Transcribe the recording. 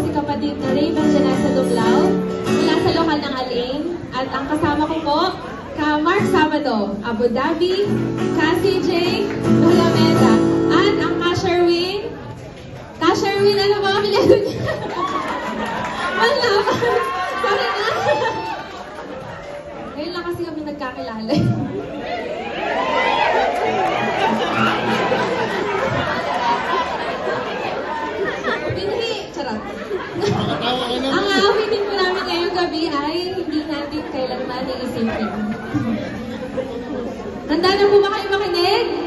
si kapatid na Raven Janessa Dublao mula sa lokal ng Al-Ain. At ang kasama ko po, ka Mark Sabado, Abu Dhabi, Cassie J. Nulameda. At ang Ka Sherwin, ano ba ang apelyido niya? Wala pa. Sorry na. Ngayon lang kasi kami nagkakilala. Binhi, charot. Ang aawitin po namin ngayong gabi ay hindi natin kailanman iisipin. Handa na po ba kayo makinig?